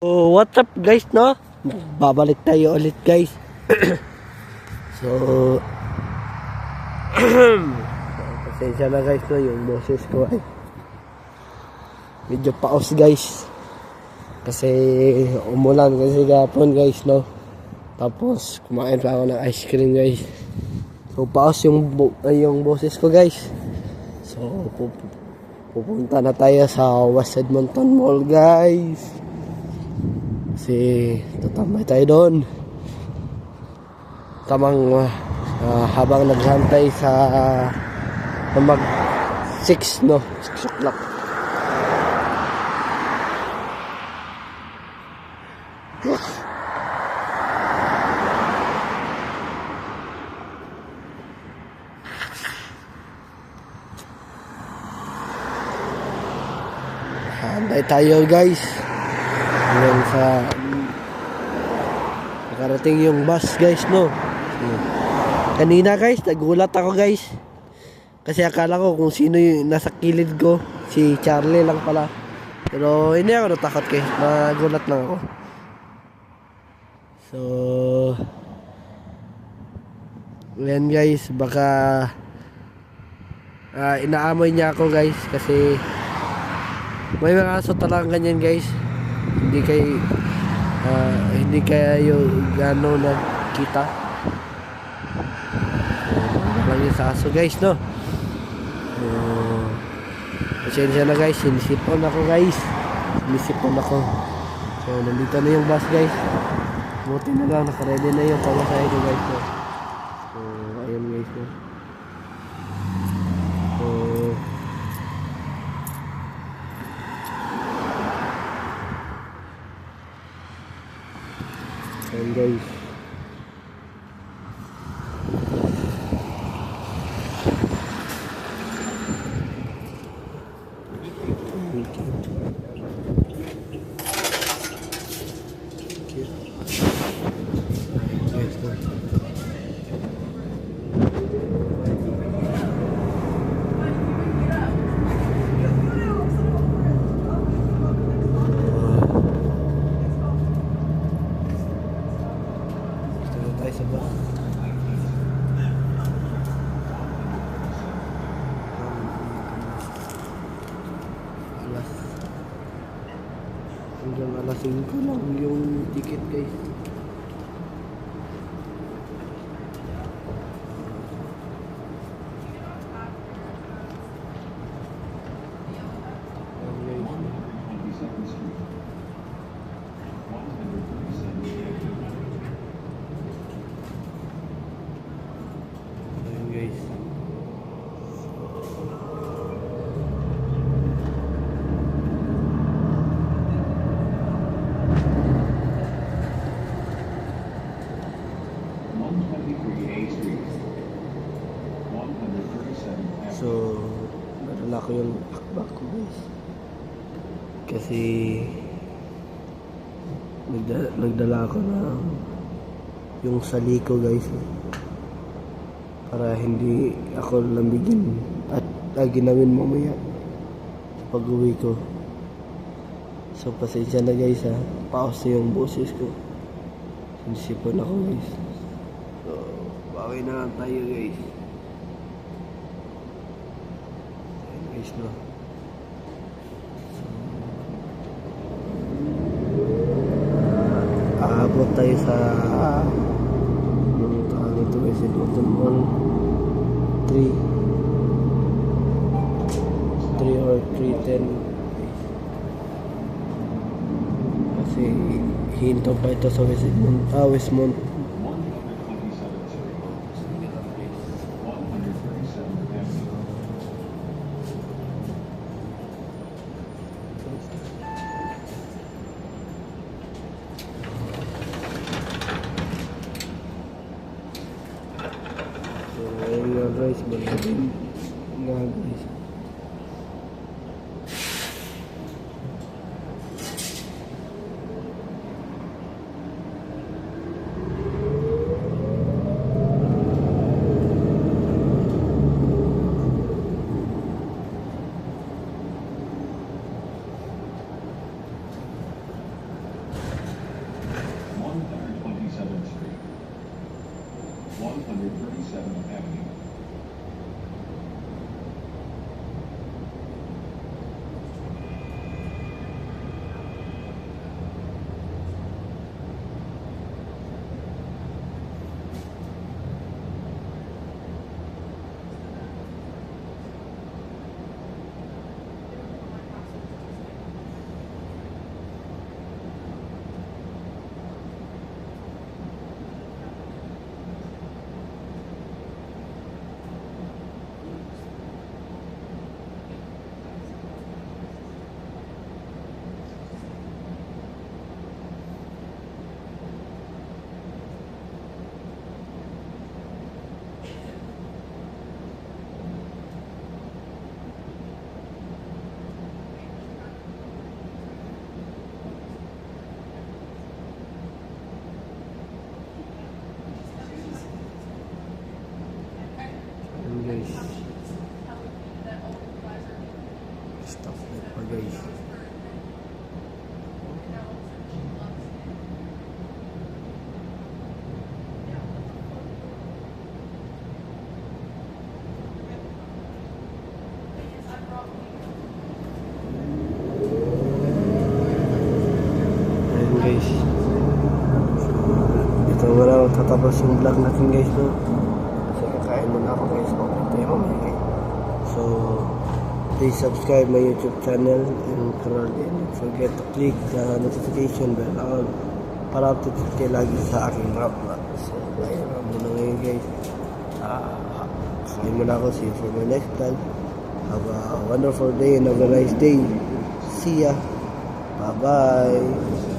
So, what's up guys, no? Babalik tayo ulit guys. So, pasensya na guys, no? Yung boses ko ay medyo paos guys. Kasi umulan kasi gapon guys, no? Tapos kumain pa ako ng ice cream guys. So, paos yung boses ko guys. So, pupunta na tayo sa West Edmonton Mall guys. Kasi tatambay tayo doon. Tamang habang naghantay sa mag 6, no? 6 o'clock. Hantay tayo guys. Hanggang sa nakarating yung bus guys, no? Kanina guys, nagulat ako guys. Kasi akala ko kung sino yung nasa kilid ko. Si Charlie lang pala. Pero hindi ako natakot guys. Nagulat lang ako. So yan guys, baka inaamoy niya ako guys. Kasi may mga aso talagang ganyan guys. Hindi kayo gano'n nakita. Lang yung sa aso guys, no? Pasensya na guys, sinisipon ako guys. So nandito na yung bus guys. Buti na lang, nakaredy na yung pamasahe ko guys, no? So ayun guys, no? So ayun guys. Hanggang alas 5 lang yung ticket guys. So, nadala ko yung backpack ko guys. Kasi nagdala ko na yung sali ko guys. Para hindi ako lambigin at ginawin mamaya sa pag-uwi ko. So, pasensya na guys ha. Paos na yung boses ko. Sinisipon ako guys. So, bawi na lang tayo guys. No? Aabot tayo sa yung tawag ito guys, Edmonton Mall 3 or 3:10 kasi hinto pa ito sa Westmont. Guys, malapit na guys. 137th Avenue. Ayan guys. Stop light pa guys. Ayan guys. Dito muna tatapos yung vlog natin guys, no? Kasi kakain muna ako guys. Okay tayo mamaya guys. So, please subscribe my YouTube channel and don't forget to click the notification bell on para updated kayo lagi sa aking vlog. So, ayun na muna ngayon guys. Kain muna ako. See you for my next vlog. Have a wonderful day and have a nice day. See ya. Bye-bye.